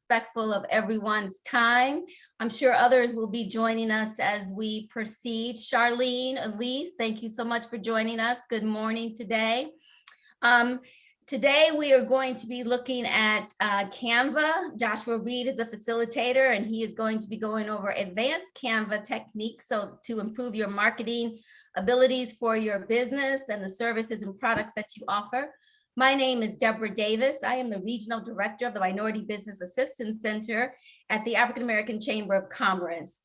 respectful of everyone's time. I'm sure others will be joining us as we proceed. Charlene, Elise, thank you so much for joining us. Good morning today. Today we are going to be looking at Canva. Joshua Reed is a facilitator and he is going to be going over advanced Canva techniques to improve your marketing abilities for your business and the services and products that you offer. My name is Deborah Davis. I am the Regional Director of the Minority Business Assistance Center at the African American Chamber of Commerce.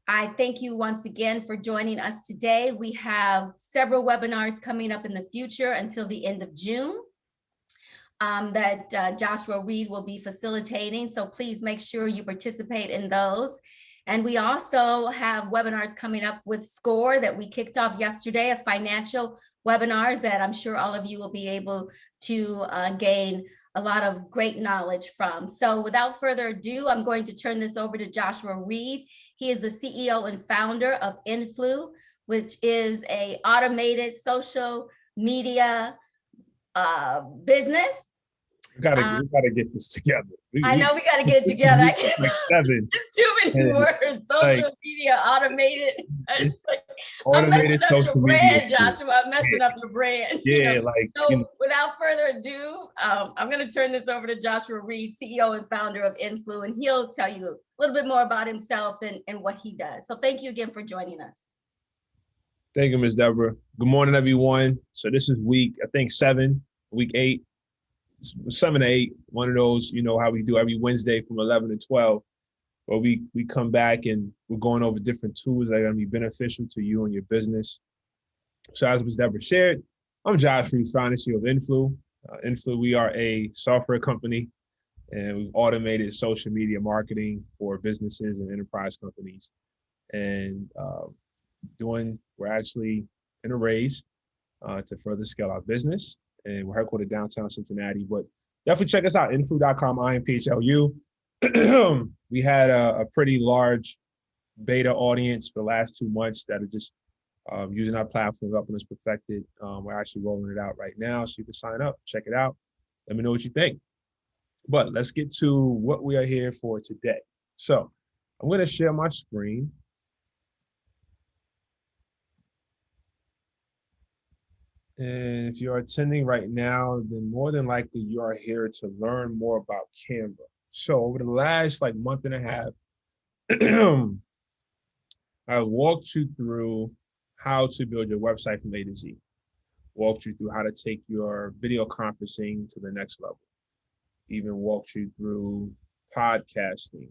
I thank you once again for joining us today. We have several webinars coming up in the future until the end of June that Joshua Reed will be facilitating. So please make sure you participate in those. And we also have webinars coming up with SCORE that we kicked off yesterday, a financial webinars that I'm sure all of you will be able to gain a lot of great knowledge from. So without further ado, I'm going to turn this over to Joshua Reed. He is the CEO and founder of Influ, which is an automated social media business. We gotta get this together. I know we gotta get it together. Like 7. It's too many words. Social media, automated. It's like, automated I'm messing up social your brand, media. Joshua. I'm messing up your brand. Yeah, So without further ado, I'm gonna turn this over to Joshua Reed, CEO and founder of Influ, and he'll tell you a little bit more about himself and what he does. So thank you again for joining us. Thank you, Ms. Deborah. Good morning, everyone. So this is week 7, week 8. 7 to 8, one of those, you know how we do every Wednesday from 11 to 12, where we come back and we're going over different tools that are going to be beneficial to you and your business. So as Ms. Deborah shared, I'm Josh Reed, founder of Influ. Influ, we are a software company and we've automated social media marketing for businesses and enterprise companies. And we're actually in a raise to further scale our business. And we're headquartered downtown Cincinnati, but definitely check us out, influ.com, INPHLU. We had a pretty large beta audience for the last 2 months that are just using our platform, helping us perfect it. We're actually rolling it out right now, so you can sign up, check it out. Let me know what you think. But let's get to what we are here for today. So I'm going to share my screen. And if you're attending right now, then more than likely you are here to learn more about Canva. So over the last month and a half, I walked you through how to build your website from A to Z. Walked you through how to take your video conferencing to the next level. Even walked you through podcasting.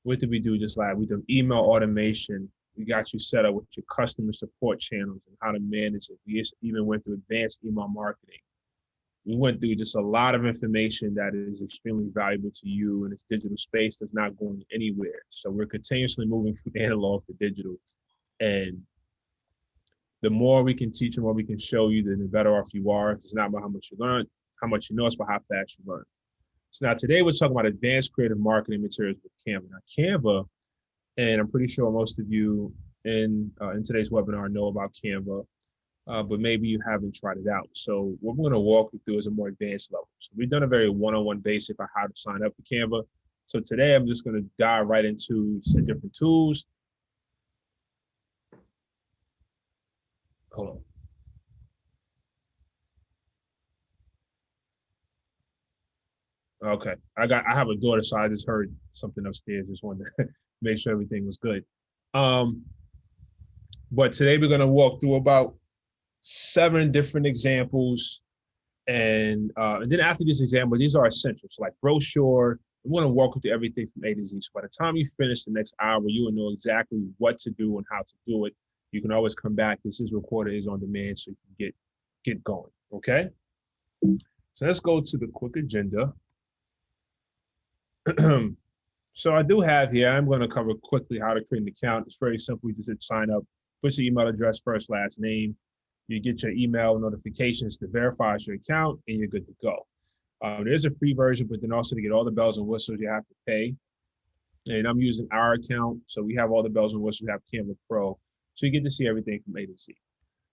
What did we do just last? We've done email automation. We got you set up with your customer support channels and how to manage it. We even went through advanced email marketing. We went through just a lot of information that is extremely valuable to you, and this digital space that's not going anywhere. So we're continuously moving from analog to digital. And the more we can teach and more we can show you, then the better off you are. It's not about how much you learn, how much you know, it's about how fast you learn. So now today we're talking about advanced creative marketing materials with Canva. Now Canva, and I'm pretty sure most of you in today's webinar know about Canva, but maybe you haven't tried it out. So what we're going to walk you through is a more advanced level. So we've done a very one-on-one basic on how to sign up for Canva. So today I'm just going to dive right into some different tools. Hold on. Okay, I have a daughter, so I just heard something upstairs. Just wanted to make sure everything was good. But today we're going to walk through about 7 different examples, and then after this example, these are essentials. So like Brochure, we want to walk you through everything from A to Z. So by the time you finish the next hour, you will know exactly what to do and how to do it. You can always come back. This is recorded, is on demand, so you can get going. Okay. So let's go to the quick agenda. So I do have here, I'm going to cover quickly how to create an account. It's very simple. You just hit sign up, put your email address, first, last name. You get your email notifications to verify your account, and you're good to go. There's a free version, but then also to get all the bells and whistles, you have to pay. And I'm using our account, so we have all the bells and whistles. We have Canva Pro, so you get to see everything from A to Z.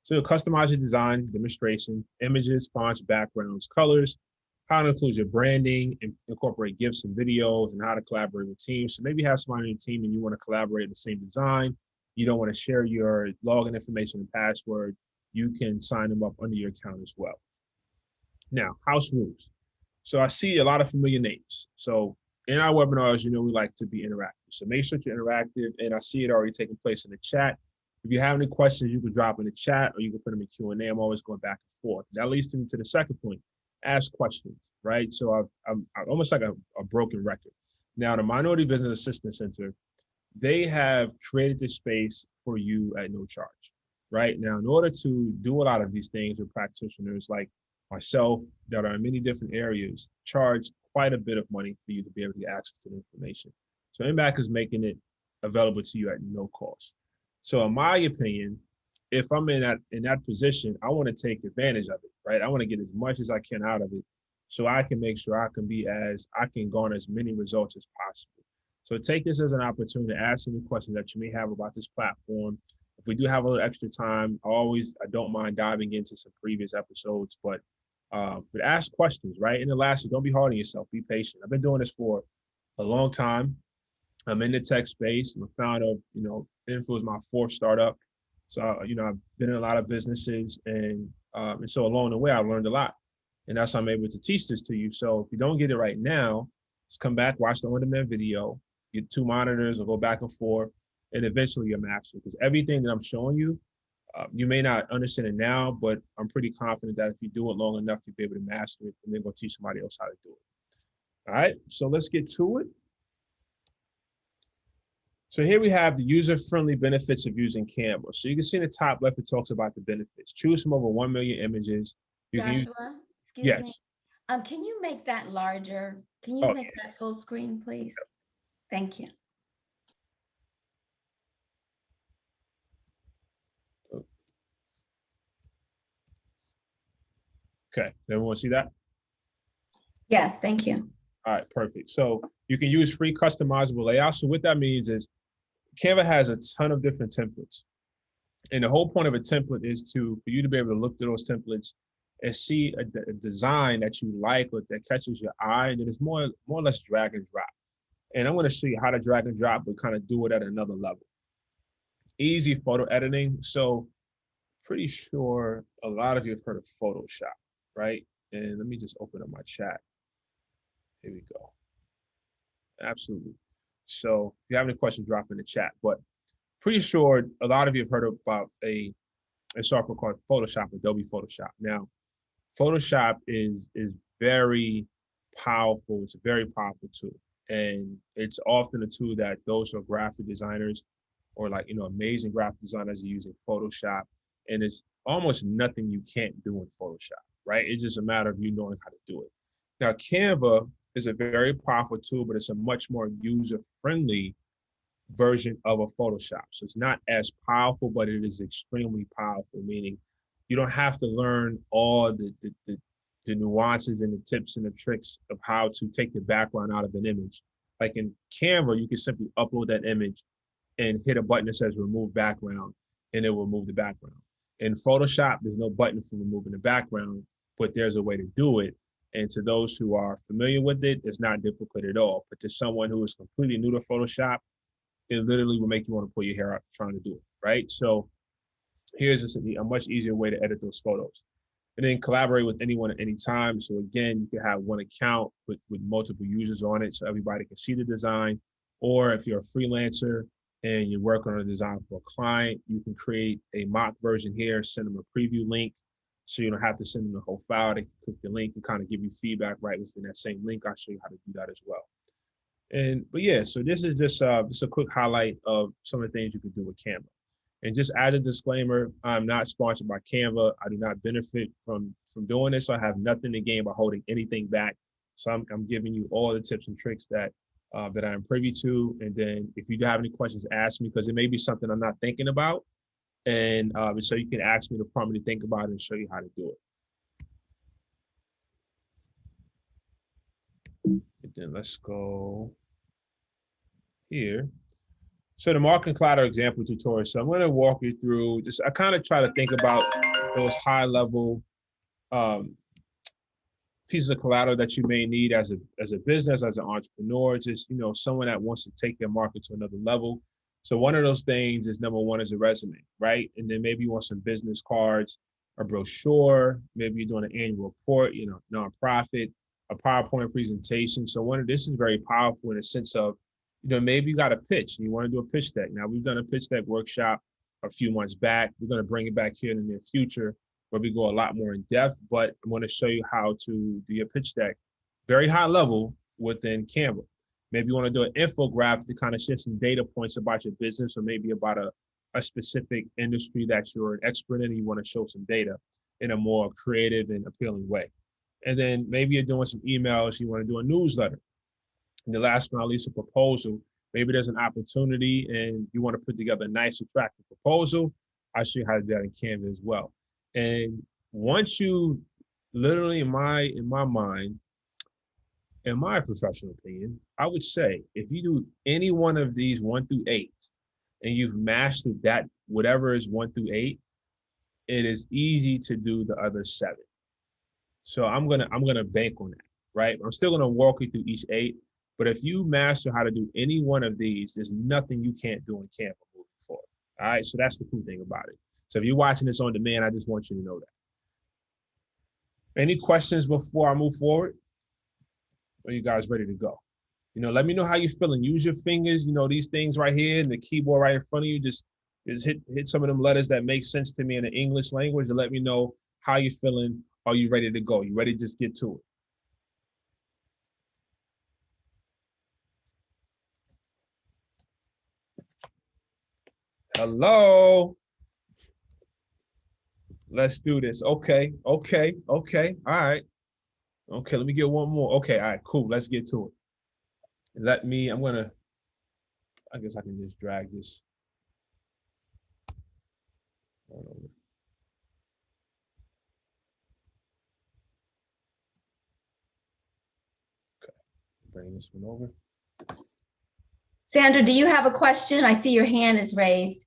So customize your design, demonstration, images, fonts, backgrounds, colors, how to include your branding and incorporate GIFs and videos, and how to collaborate with teams. So maybe you have somebody on your team and you want to collaborate in the same design. You don't want to share your login information and password. You can sign them up under your account as well. Now, house rules. So I see a lot of familiar names. So in our webinars, you know, we like to be interactive. So make sure you're interactive, and I see it already taking place in the chat. If you have any questions, you can drop in the chat or you can put them in Q&A. I'm always going back and forth. That leads me to the second point, ask questions, right? So I'm almost like a broken record. Now, the Minority Business Assistance Center, they have created this space for you at no charge, right? Now, in order to do a lot of these things with practitioners like myself that are in many different areas, charge quite a bit of money for you to be able to get access to the information. So MBAC is making it available to you at no cost. So in my opinion, if I'm in that position, I want to take advantage of it, right? I want to get as much as I can out of it so I can make sure I can garner as many results as possible. So take this as an opportunity to ask any questions that you may have about this platform. If we do have a little extra time, I don't mind diving into some previous episodes, but ask questions, right? And the last, don't be hard on yourself, be patient. I've been doing this for a long time. I'm in the tech space. I'm a founder of, Info is my fourth startup. So, I've been in a lot of businesses, and so along the way, I've learned a lot. And that's how I'm able to teach this to you. So if you don't get it right now, just come back, watch the on-demand video, get 2 monitors, or go back and forth, and eventually you'll master it. Because everything that I'm showing you, you may not understand it now, but I'm pretty confident that if you do it long enough, you'll be able to master it, and then go teach somebody else how to do it. All right, so let's get to it. So here we have the user-friendly benefits of using Canva. So you can see in the top left, it talks about the benefits. Choose from over 1 million images. Joshua, excuse me. Can you make that larger? Can you make that full screen, please? Thank you. Okay, everyone see that? Yes, thank you. All right, perfect. So you can use free customizable layouts. So what that means is Canva has a ton of different templates. And the whole point of a template is for you to be able to look through those templates and see a design that you like or that catches your eye. And then it's more or less drag and drop. And I'm going to show you how to drag and drop, but kind of do it at another level. Easy photo editing. So pretty sure a lot of you have heard of Photoshop, right? And let me just open up my chat. Here we go. Absolutely. So if you have any questions, drop in the chat. But pretty sure a lot of you have heard about a software called Photoshop, Adobe Photoshop. Now, Photoshop is very powerful. It's a very powerful tool. And it's often a tool that those who are graphic designers or amazing graphic designers are using Photoshop. And it's almost nothing you can't do in Photoshop, right? It's just a matter of you knowing how to do it. Now, Canva is a very powerful tool, but it's a much more user-friendly version of a Photoshop. So it's not as powerful, but it is extremely powerful, meaning you don't have to learn all the nuances and the tips and the tricks of how to take the background out of an image. Like in Canva, you can simply upload that image and hit a button that says remove background, and it will remove the background. In Photoshop, there's no button for removing the background, but there's a way to do it. And to those who are familiar with it, it's not difficult at all. But to someone who is completely new to Photoshop, it literally will make you want to pull your hair out trying to do it, right? So here's a much easier way to edit those photos. And then collaborate with anyone at any time. So again, you can have one account with multiple users on it so everybody can see the design. Or if you're a freelancer and you're working on a design for a client, you can create a mock version here, send them a preview link. So you don't have to send them the whole file. They can click the link and kind of give you feedback right within that same link. I'll show you how to do that as well. But yeah, so this is just a quick highlight of some of the things you can do with Canva. And just as a disclaimer, I'm not sponsored by Canva. I do not benefit from doing this. So I have nothing to gain by holding anything back. So I'm giving you all the tips and tricks that I'm privy to. And then if you do have any questions, ask me, because it may be something I'm not thinking about. And so you can ask me to prompt me to think about it and show you how to do it. And then let's go here. So the marketing cloud example tutorial. So I'm going to walk you through I kind of try to think about those high level pieces of collateral that you may need as a business, as an entrepreneur, just, you know, someone that wants to take their market to another level. So one of those things is, number one, is a resume, right? And then maybe you want some business cards, a brochure, maybe you're doing an annual report, you know, nonprofit, a PowerPoint presentation. So this is very powerful in the sense of, you know, maybe you got a pitch and you want to do a pitch deck. Now, we've done a pitch deck workshop a few months back. We're going to bring it back here in the near future, where we go a lot more in depth, but I'm going to show you how to do your pitch deck very high level within Canva. Maybe you want to do an infographic to kind of share some data points about your business, or maybe about a specific industry that you're an expert in and you want to show some data in a more creative and appealing way. And then maybe you're doing some emails, you want to do a newsletter. And the last but not least, a proposal. Maybe there's an opportunity and you want to put together a nice, attractive proposal. I'll show you how to do that in Canva as well. And once you literally, in my mind, in my professional opinion, I would say if you do any one of these 1 through 8, and you've mastered that, whatever is 1 through 8, it is easy to do the other 7. So I'm gonna bank on that, right? I'm still gonna walk you through each 8, but if you master how to do any one of these, there's nothing you can't do in Canva moving forward. All right, so that's the cool thing about it. So if you're watching this on demand, I just want you to know that. Any questions before I move forward? Are you guys ready to go? You know, let me know how you're feeling. Use your fingers, you know, these things right here and the keyboard right in front of you. Just hit some of them letters that make sense to me in the English language and let me know how you're feeling. Are you ready to go? You ready to just get to it? Hello. Let's do this. Okay. All right. Okay, let me get one more. Okay, all right, cool. Let's get to it. I guess I can just drag this. Okay, bring this one over. Sandra, do you have a question? I see your hand is raised.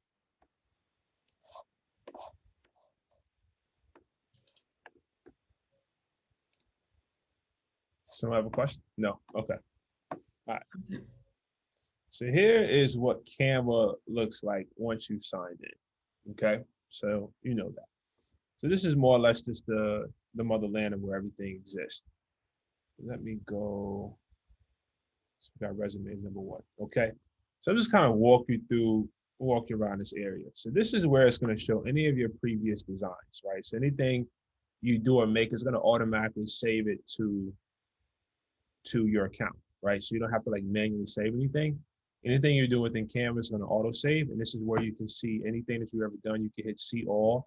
Someone have a question? No, okay. All right. So here is what Canva looks like once you've signed in, okay? So you know that. So this is more or less just the motherland of where everything exists. Let me go. So we got resumes number 1, okay? So I'm just kind of walk you around this area. So this is where it's going to show any of your previous designs, right? So anything you do or make is going to automatically save it to your account, right? So you don't have to like manually save anything. Anything you do within Canva is going to auto save, and this is where you can see anything that you've ever done. You can hit see all,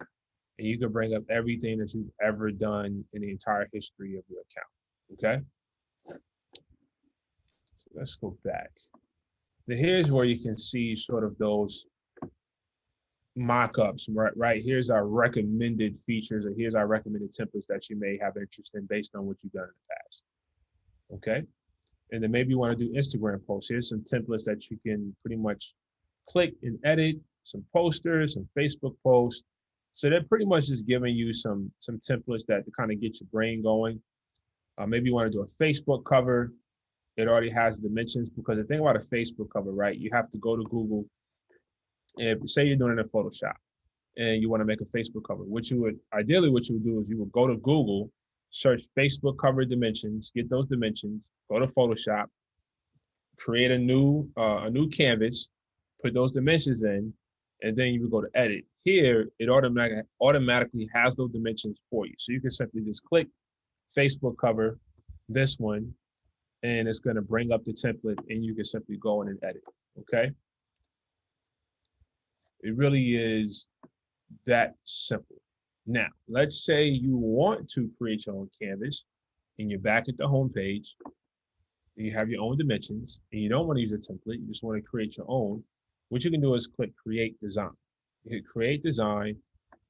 and you can bring up everything that you've ever done in the entire history of your account, okay? So let's go back. Now here's where you can see sort of those mock-ups, right? Here's our recommended features, or here's our recommended templates that you may have interest in based on what you've done in the past, okay? And then maybe you want to do Instagram posts. Here's some templates that you can pretty much click and edit, some posters, some Facebook posts. So they're pretty much just giving you some templates that to kind of get your brain going. Maybe you want to do a Facebook cover. It already has dimensions, because the thing about a Facebook cover, right? You have to go to Google, and say you're doing it in Photoshop and you want to make a Facebook cover. Ideally what you would do is you would go to Google, search Facebook cover dimensions, get those dimensions, go to Photoshop, create a new canvas, put those dimensions in, and then you would go to edit. Here, it automatically has those dimensions for you. So you can simply just click Facebook cover, this one, and it's going to bring up the template, and you can simply go in and edit, okay? It really is that simple. Now, let's say you want to create your own canvas, and you're back at the home page, and you have your own dimensions, and you don't want to use a template, you just want to create your own. What you can do is click Create Design. You hit Create Design,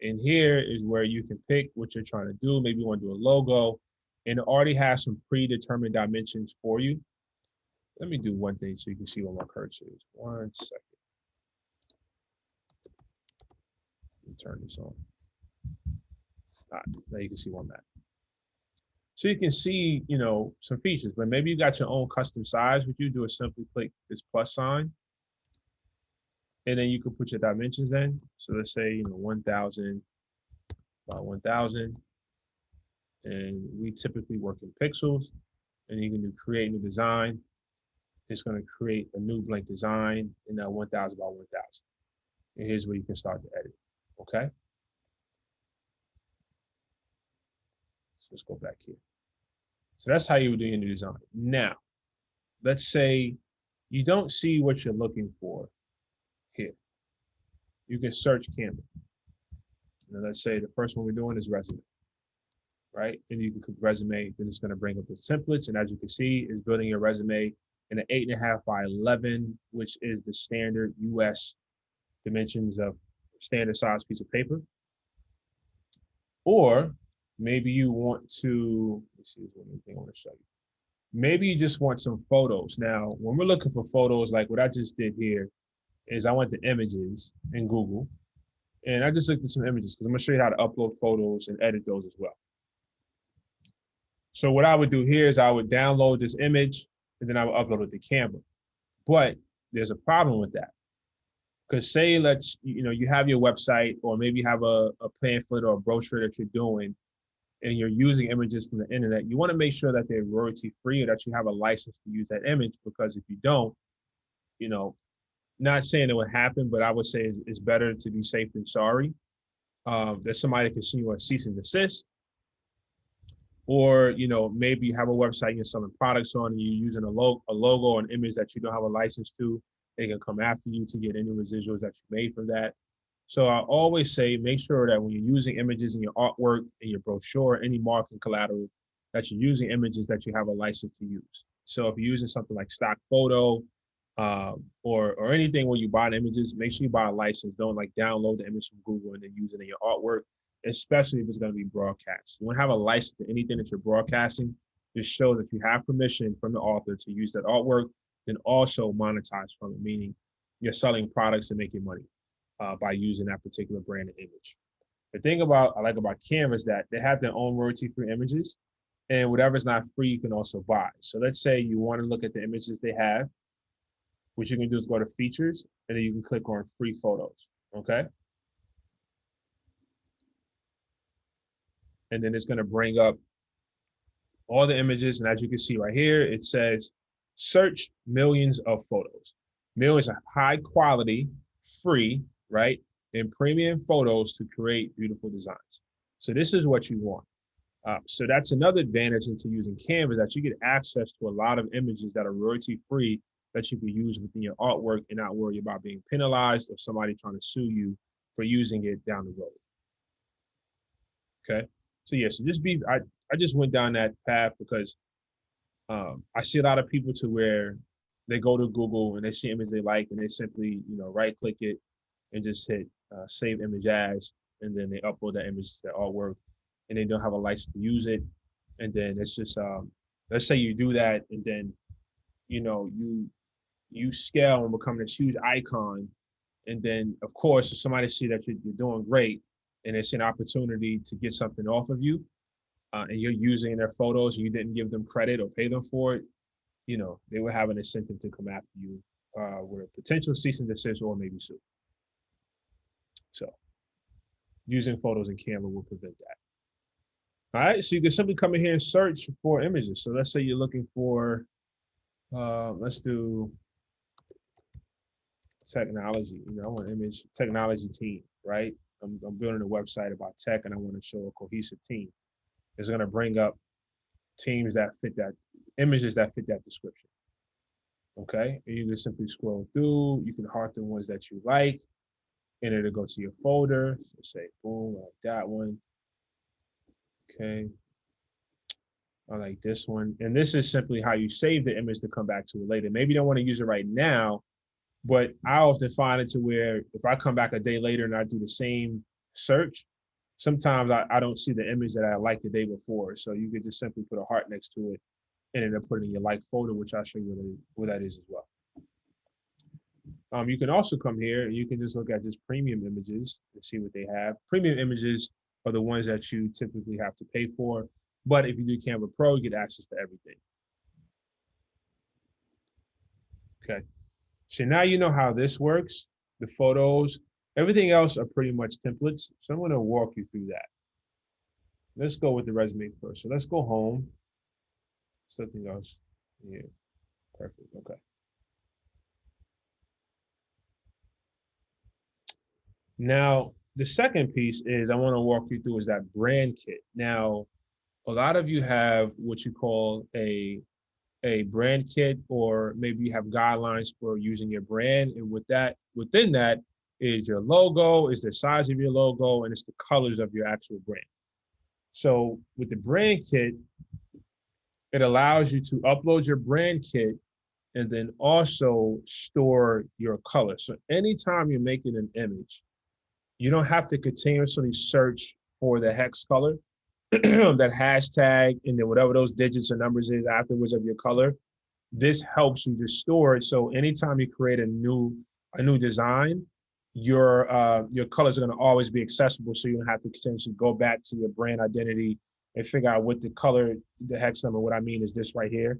and here is where you can pick what you're trying to do. Maybe you want to do a logo, and it already has some predetermined dimensions for you. Let me do one thing so you can see what my cursor is. 1 second. Let me turn this on. All right, now you can see where I'm at. So you can see, you know, some features, but maybe you got your own custom size. What you do is simply click this plus sign, and then you can put your dimensions in. So let's say, you know, 1,000 by 1,000, and we typically work in pixels, and you can do create new design. It's going to create a new blank design in that 1,000 by 1,000. And here's where you can start to edit. Okay. So let's go back here. So that's how you would do your new design. Now, let's say you don't see what you're looking for here. You can search Canva. And let's say the first one we're doing is resume, right? And you can click resume, then it's going to bring up the templates. And as you can see, it's building your resume in an 8.5 by 11, which is the standard US dimensions of standard size piece of paper. Or maybe you want to, let's see, there's one thing I want to show you. Maybe you just want some photos. Now, when we're looking for photos, like what I just did here, is I went to images in Google, and I just looked at some images because I'm gonna show you how to upload photos and edit those as well. So what I would do here is I would download this image, and then I would upload it to Canva. But there's a problem with that. Because say, let's, you know, you have your website, or maybe you have a pamphlet or a brochure that you're doing, and you're using images from the internet, you want to make sure that they're royalty free or that you have a license to use that image, because if you don't, you know, not saying it would happen, but I would say it's better to be safe than sorry. There's somebody that can sue you a cease and desist, or, you know, maybe you have a website you're selling products on and you're using a logo or an image that you don't have a license to. They can come after you to get any residuals that you made from that. So I always say, make sure that when you're using images in your artwork, in your brochure, any marketing collateral, that you're using images that you have a license to use. So if you're using something like stock photo, or anything where you buy the images, make sure you buy a license. Don't like download the image from Google and then use it in your artwork, especially if it's going to be broadcast. You want to have a license to anything that you're broadcasting. Just show that you have permission from the author to use that artwork, then also monetize from it, meaning you're selling products and making money by using that particular brand and image. The thing I like about Canva is that they have their own royalty-free images, and whatever's not free, you can also buy. So let's say you want to look at the images they have. What you can do is go to features, and then you can click on free photos, okay? And then it's gonna bring up all the images, and as you can see right here, it says, search millions of photos. Millions of high quality, free, right? And premium photos to create beautiful designs. So this is what you want. So that's another advantage into using Canva, is that you get access to a lot of images that are royalty free that you can use within your artwork and not worry about being penalized or somebody trying to sue you for using it down the road. Okay, so yeah, so just I just went down that path because I see a lot of people to where they go to Google and they see images they like, and they simply, you know, right click it and just hit save image as, and then they upload that image to their artwork, and they don't have a license to use it. And then it's just let's say you do that, and then, you know, you scale and become this huge icon, and then of course if somebody see that you're doing great and it's an opportunity to get something off of you, and you're using their photos and you didn't give them credit or pay them for it, you know, they will have an incentive to come after you with a potential cease and desist or maybe sue. So using photos in Canva will prevent that. All right, so you can simply come in here and search for images. So let's say you're looking for, let's do technology. You know, I want image technology team, right? I'm building a website about tech, and I want to show a cohesive team. It's going to bring up teams that fit that, images that fit that description. Okay, and you can simply scroll through. You can heart the ones that you like, and it'll go to your folder. So say, boom, I like that one. Okay, I like this one. And this is simply how you save the image to come back to it later. Maybe you don't want to use it right now, but I often find it to where if I come back a day later and I do the same search, sometimes I don't see the image that I liked the day before. So you could just simply put a heart next to it and then put it in your like folder, which I'll show you what that is as well. You can also come here and you can just look at just premium images and see what they have. Premium images are the ones that you typically have to pay for. But if you do Canva Pro, you get access to everything. Okay. So now you know how this works. The photos, everything else are pretty much templates. So I'm going to walk you through that. Let's go with the resume first. So let's go home. Something else here. Perfect. Okay. Now, the second piece is I want to walk you through is that brand kit. Now, a lot of you have what you call a brand kit, or maybe you have guidelines for using your brand. And with that, within that is your logo, is the size of your logo, and it's the colors of your actual brand. So with the brand kit, it allows you to upload your brand kit and then also store your color. So anytime you're making an image, you don't have to continuously search for the hex color, that hashtag, and then whatever those digits or numbers is afterwards of your color. This helps you to store it. So anytime you create a new design, your colors are going to always be accessible. So you don't have to continuously go back to your brand identity and figure out what the color, the hex number. What I mean is this right here.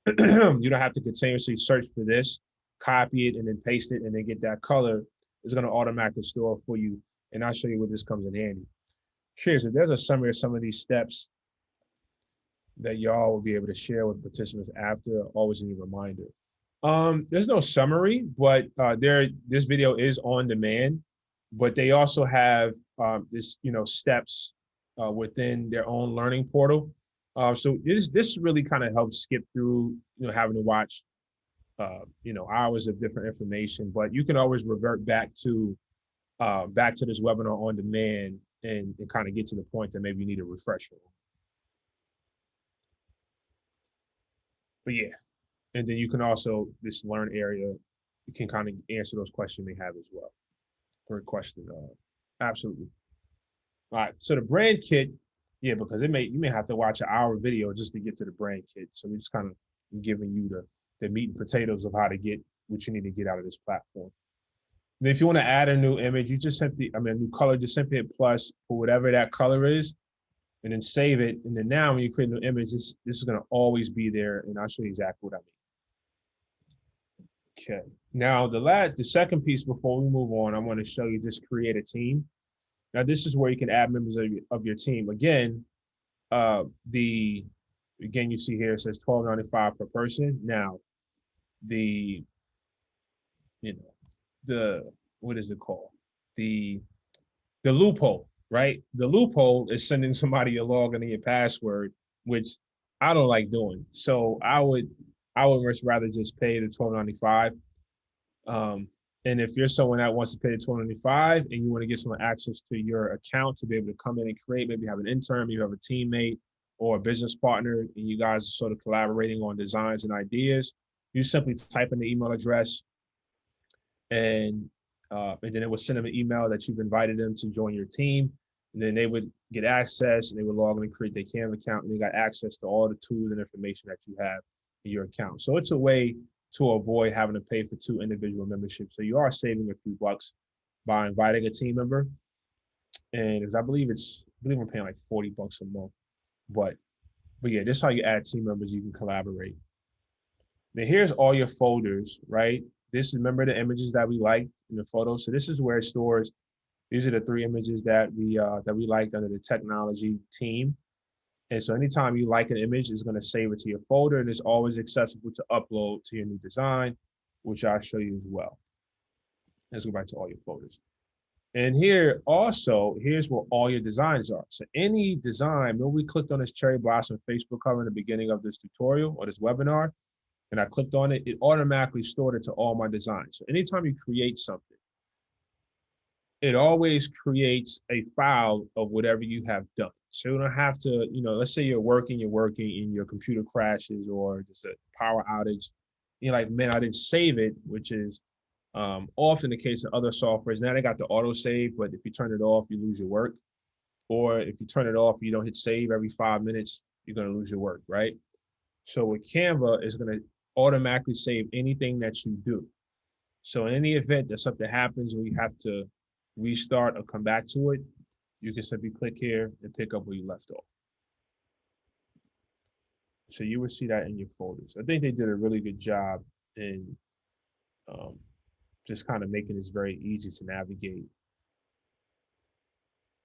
You don't have to continuously search for this, copy it, and then paste it, and then get that color. It's going to automatically store for you. And I'll show you where this comes in handy. Here's it. There's a summary of some of these steps that y'all will be able to share with participants after. Always need a reminder. There's no summary, but this video is on demand, but they also have this, steps within their own learning portal. So this really kind of helps skip through, having to watch, hours of different information, but you can always revert back to this webinar on demand and kind of get to the point that maybe you need a refresher. But yeah, and then you can also, this learn area, you can kind of answer those questions they have as well. Great question. Absolutely. All right, so the brand kit, yeah, because you may have to watch an hour video just to get to the brand kit. So we're just kind of giving you the meat and potatoes of how to get what you need to get out of this platform. Then if you want to add a new image, you just simply, a new color, just simply hit plus for whatever that color is, and then save it. And then now when you create a new image, this is going to always be there. And I'll show you exactly what I mean. Okay. Now the second piece before we move on, I want to show you just create a team. Now this is where you can add members of your team. Again, you see here it says $12.95 per person. Now what is it called? The loophole, right? The loophole is sending somebody your login and your password, which I don't like doing. So I would much rather just pay the $12.95. And if you're someone that wants to pay the $12.95 and you want to get someone access to your account to be able to come in and create, maybe have an intern, maybe you have a teammate or a business partner, and you guys are sort of collaborating on designs and ideas, you simply type in the email address, and then it will send them an email that you've invited them to join your team. And then they would get access, and they would log in and create their Canva account, and they got access to all the tools and information that you have in your account. So it's a way to avoid having to pay for 2 individual memberships. So you are saving a few bucks by inviting a team member. And as I believe we're paying like 40 bucks a month. But yeah, this is how you add team members. You can collaborate. Now here's all your folders, right? Remember the images that we liked in the photos. So this is where it stores. These are the 3 images that we liked under the technology team. And so anytime you like an image, it's going to save it to your folder, and it's always accessible to upload to your new design, which I'll show you as well. Let's go back to all your folders. And here's where all your designs are. So any design, when we clicked on this cherry blossom Facebook cover in the beginning of this tutorial or this webinar, and I clicked on it, it automatically stored it to all my designs. So anytime you create something, it always creates a file of whatever you have done. So you don't have to, let's say you're working and your computer crashes or just a power outage. You're like, man, I didn't save it, which is often the case in other softwares. Now they got the auto save, but if you turn it off, you lose your work. Or if you turn it off, you don't hit save every 5 minutes, you're going to lose your work, right? So with Canva, it's going to automatically save anything that you do. So in any event that something happens where you have to restart or come back to it, you can simply click here and pick up where you left off. So you would see that in your folders. I think they did a really good job in just kind of making this very easy to navigate.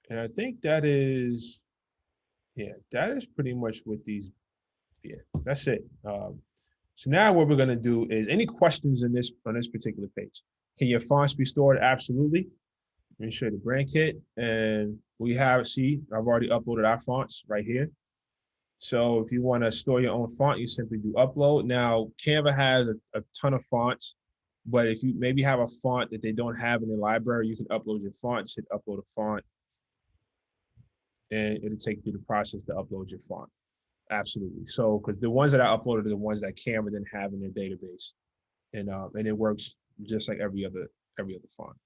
And I think that is, yeah, that is pretty much what these, yeah, that's it. So now what we're gonna do is any questions in this on this particular page. Can your fonts be stored? Absolutely. Let me show you the brand kit. And we have, see, I've already uploaded our fonts right here. So if you want to store your own font, you simply do upload. Now, Canva has a ton of fonts, but if you maybe have a font that they don't have in the library, you can upload your font, just hit upload a font, and it'll take you the process to upload your font. Absolutely. So, because the ones that I uploaded are the ones that Canva didn't have in their database, and it works just like every other font.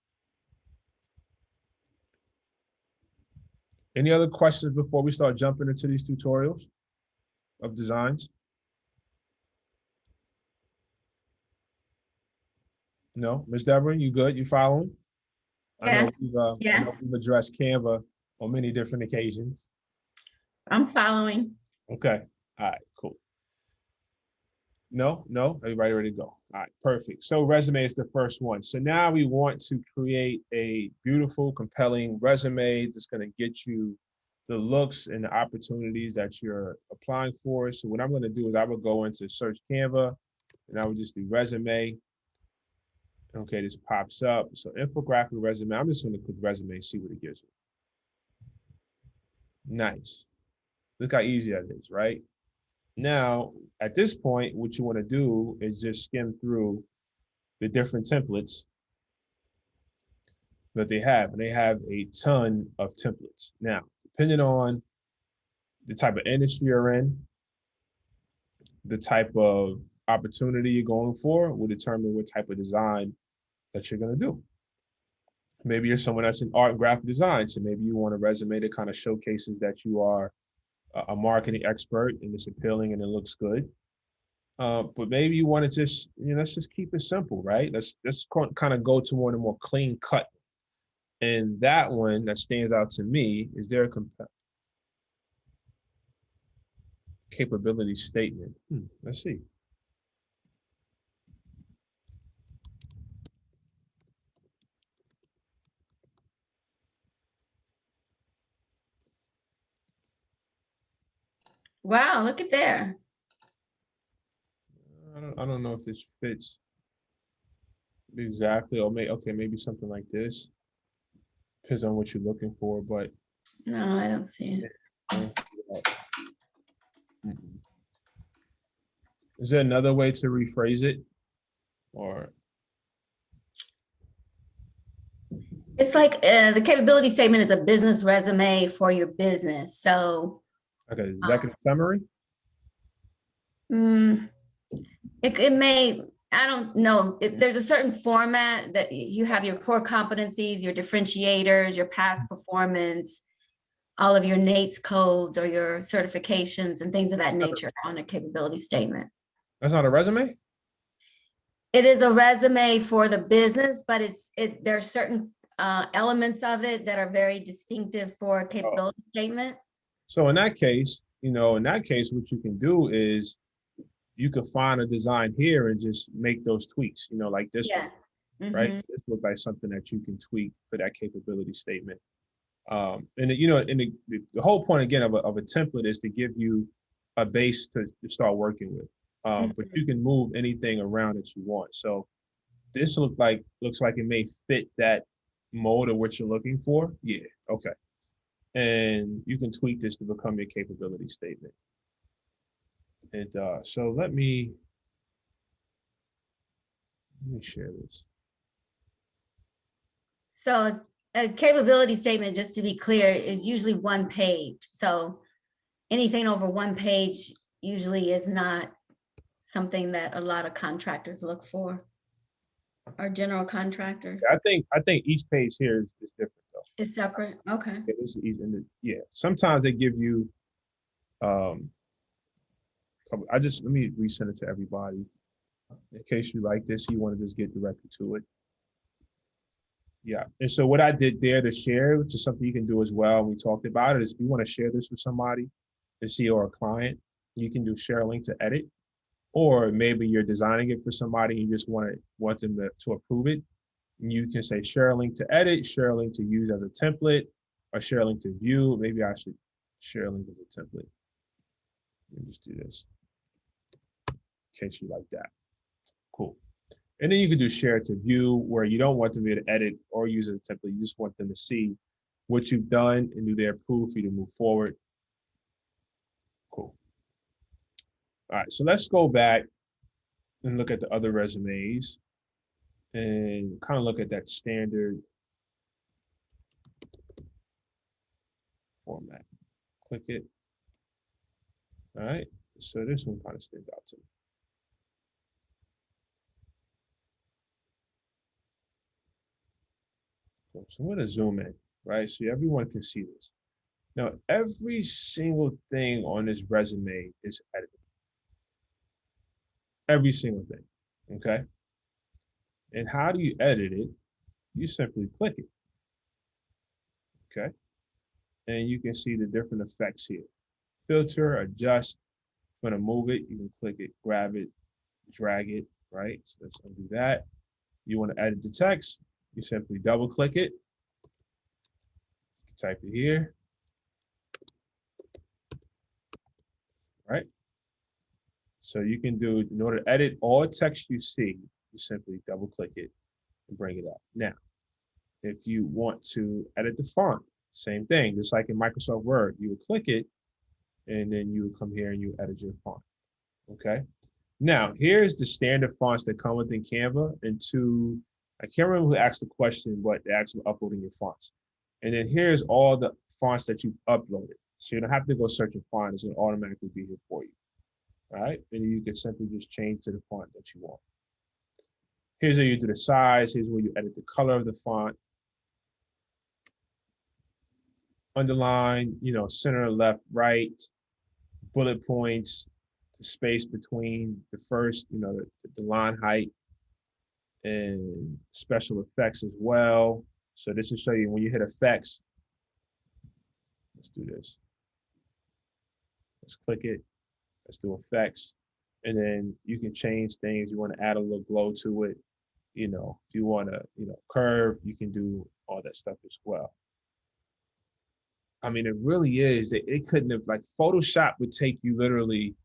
Any other questions before we start jumping into these tutorials of designs? No, Ms. Deborah, you good? You following? I know Yes, we've addressed Canva on many different occasions. I'm following. Okay. All right, cool. No, everybody ready to go. All right, perfect. So resume is the first one. So now we want to create a beautiful, compelling resume that's going to get you the looks and the opportunities that you're applying for. So what I'm going to do is I will go into search Canva and I would just do resume. Okay, this pops up. So infographic resume. I'm just going to click resume and see what it gives me. Nice. Look how easy that is, right? Now, at this point, what you want to do is just skim through the different templates that they have. And they have a ton of templates. Now, depending on the type of industry you're in, the type of opportunity you're going for will determine what type of design that you're going to do. Maybe you're someone that's in art and graphic design. So maybe you want a resume that kind of showcases that you are a marketing expert and it's appealing and it looks good. But maybe you want to just, let's just keep it simple, right? Let's kind of go to one of the more clean cut. And that one that stands out to me is their capability statement. Let's see. Wow, look at there. I don't know if this fits exactly, or maybe something like this. Depends on what you're looking for, but No, I don't see it. Is there another way to rephrase it? Or It's like the capability statement is a business resume for your business. So like an executive summary? mm, it may, I don't know. There's a certain format that you have your core competencies, your differentiators, your past performance, all of your NATES codes or your certifications and things of that nature on a capability statement. That's not a resume? It is a resume for the business, but there are certain elements of it that are very distinctive for a capability statement. So in that case, what you can do is you can find a design here and just make those tweaks, like this one, right? This looks like something that you can tweak for that capability statement. And the whole point again of a template is to give you a base to start working with. But you can move anything around that you want. So this looks like it may fit that mode of what you're looking for. Yeah, okay. And you can tweak this to become your capability statement. And so let me share this. So a capability statement, just to be clear, is usually one page. So anything over one page usually is not something that a lot of contractors look for, or general contractors. I think each page here is different though. It's separate. Okay. Yeah, this is each, sometimes they give you let me resend it to everybody in case you like this, you want to just get directly to it. Yeah, and so what I did there to share, which is something you can do as well, we talked about it, is if you want to share this with somebody, a CEO or a client, you can do share a link to edit, or maybe you're designing it for somebody, you just want them to approve it. You can say share a link to edit, share a link to use as a template, or share a link to view. Maybe I should share a link as a template. Let me just do this. Catch you like that. Cool. And then you can do share to view, where you don't want them to edit or use as a template. You just want them to see what you've done and do they approve for you to move forward. Cool. All right, so let's go back and look at the other resumes and kind of look at that standard format. Click it. All right, so this one kind of stands out to me. Cool. So I'm going to zoom in, right? So everyone can see this. Now, every single thing on this resume is editable. Every single thing, okay? And how do you edit it? You simply click it, okay? And you can see the different effects here. Filter, adjust. If you want to move it, you can click it, grab it, drag it, right? So let's undo that. You want to edit the text, you simply double click it, type it here, right? So you can do, in order to edit all text you see, you simply double click it and bring it up. Now, if you want to edit the font, same thing, just like in Microsoft Word, you would click it and then you would come here and you edit your font, okay? Now, here's the standard fonts that come within Canva, and I can't remember who asked the question, but they asked about uploading your fonts. And then here's all the fonts that you've uploaded. So you don't have to go search a font, it's gonna automatically be here for you. All right, and you can simply just change to the font that you want. Here's where you do the size, here's where you edit the color of the font. Underline, center, left, right, bullet points, the space between the first, the line height, and special effects as well. So this will show you when you hit effects. Let's do this. Let's click it. Let's do effects. And then you can change things. You want to add a little glow to it. If you want to, curve, you can do all that stuff as well. I mean, it really is that it couldn't have, like, Photoshop would take you literally,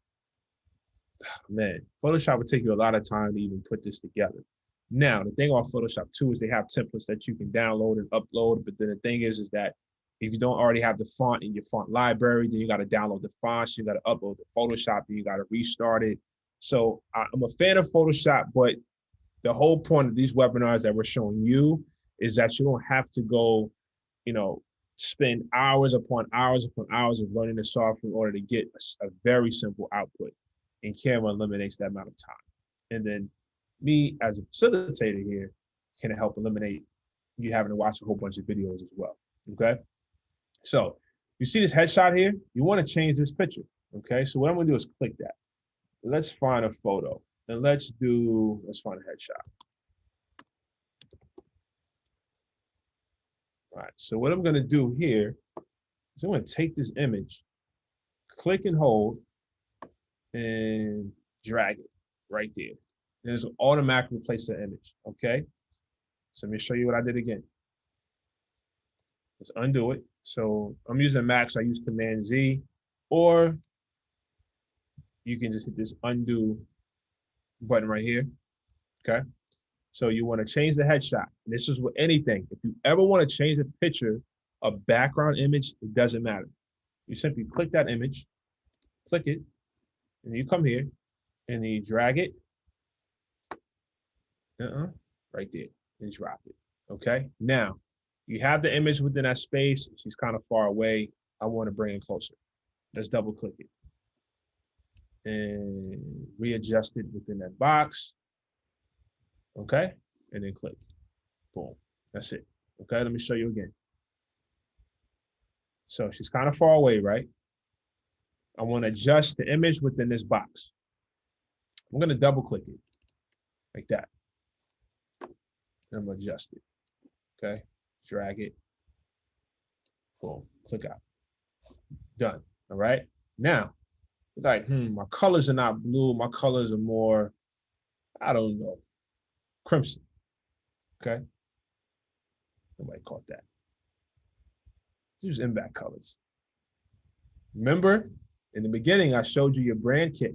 Photoshop would take you a lot of time to even put this together. Now, the thing about Photoshop too is they have templates that you can download and upload. But then the thing is that if you don't already have the font in your font library, then you got to download the fonts, you got to upload the Photoshop, and you got to restart it. So I'm a fan of Photoshop, but the whole point of these webinars that we're showing you is that you don't have to go, spend hours upon hours upon hours of learning the software in order to get a very simple output. And Canva eliminates that amount of time. And then me as a facilitator here can help eliminate you having to watch a whole bunch of videos as well, okay? So you see this headshot here? You want to change this picture, okay? So what I'm gonna do is click that. Let's find a photo and let's find a headshot. All right, so what I'm gonna do here is I'm gonna take this image, click and hold, and drag it right there. And it's automatically replace the image, okay? So let me show you what I did again. Let's undo it. So I'm using Mac, so I use Command Z, or you can just hit this undo button right here, okay? So you want to change the headshot. And this is with anything. If you ever want to change a picture, a background image, it doesn't matter. You simply click that image, click it, and you come here, and then you drag it, right there, and drop it, okay? Now, you have the image within that space. She's kind of far away. I want to bring it closer. Let's double click it and readjust it within that box, okay? And then click, boom, that's it, okay? Let me show you again. So she's kind of far away, right? I want to adjust the image within this box. I'm going to double click it like that. And I'm going to adjust it, okay? Drag it, boom, click out, done, all right? Now, Like, my colors are not blue. My colors are more, I don't know, crimson. Okay. Nobody caught that. Use in-back colors. Remember, in the beginning, I showed you your brand kit.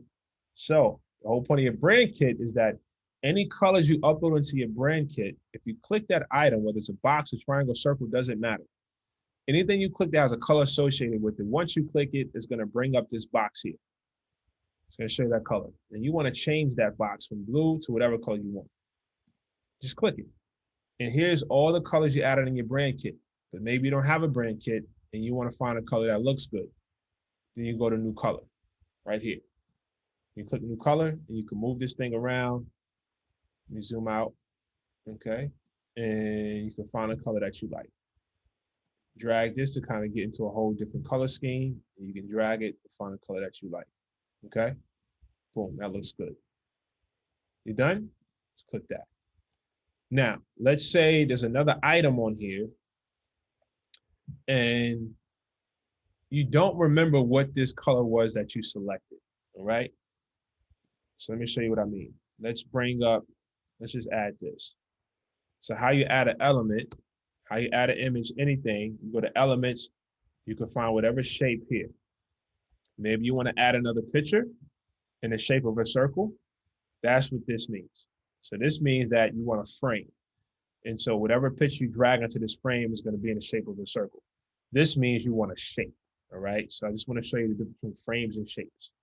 So the whole point of your brand kit is that any colors you upload into your brand kit, if you click that item, whether it's a box, a triangle, circle, doesn't matter. Anything you click that has a color associated with it, once you click it, it's going to bring up this box here. It's going to show you that color. And you want to change that box from blue to whatever color you want. Just click it. And here's all the colors you added in your brand kit. But maybe you don't have a brand kit and you want to find a color that looks good. Then you go to new color right here. You click new color and you can move this thing around. Let me zoom out. Okay. And you can find a color that you like. Drag this to kind of get into a whole different color scheme. And you can drag it to find a color that you like. Okay. Boom. That looks good. You done? Just click that. Now, let's say there's another item on here and you don't remember what this color was that you selected, all right? So let me show you what I mean. Let's just add this. So how you add an element, how you add an image, anything, you go to elements, you can find whatever shape here. Maybe you want to add another picture in the shape of a circle. That's what this means. So this means that you want a frame. And so whatever picture you drag into this frame is going to be in the shape of a circle. This means you want a shape, all right? So I just want to show you the difference between frames and shapes.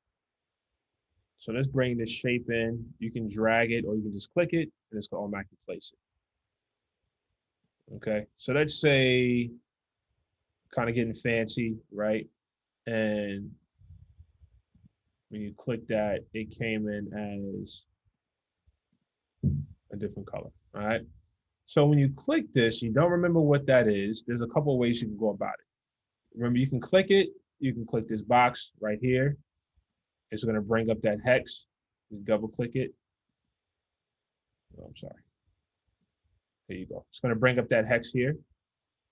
So let's bring this shape in. You can drag it or you can just click it and it's going to automatically place it. Okay, so let's say kind of getting fancy, right? And when you click that, it came in as a different color, all right? So when you click this, you don't remember what that is. There's a couple of ways you can go about it. Remember, you can click it. You can click this box right here. It's going to bring up that hex. You double click it. Oh, I'm sorry. There you go. It's going to bring up that hex here.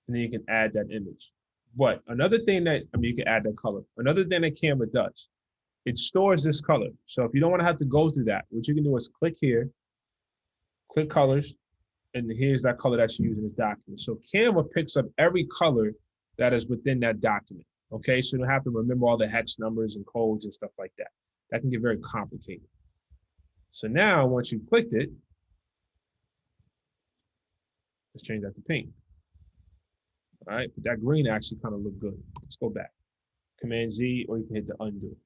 And then you can add that image. But another thing that, you can add that color. Another thing that Canva does, it stores this color. So if you don't want to have to go through that, what you can do is click here, click colors, and here's that color that you use in this document. So Canva picks up every color that is within that document. Okay, so you don't have to remember all the hex numbers and codes and stuff like that. That can get very complicated. So now, once you clicked it, let's change that to pink. All right, but that green actually kind of looked good. Let's go back. Command Z, or you can hit the undo.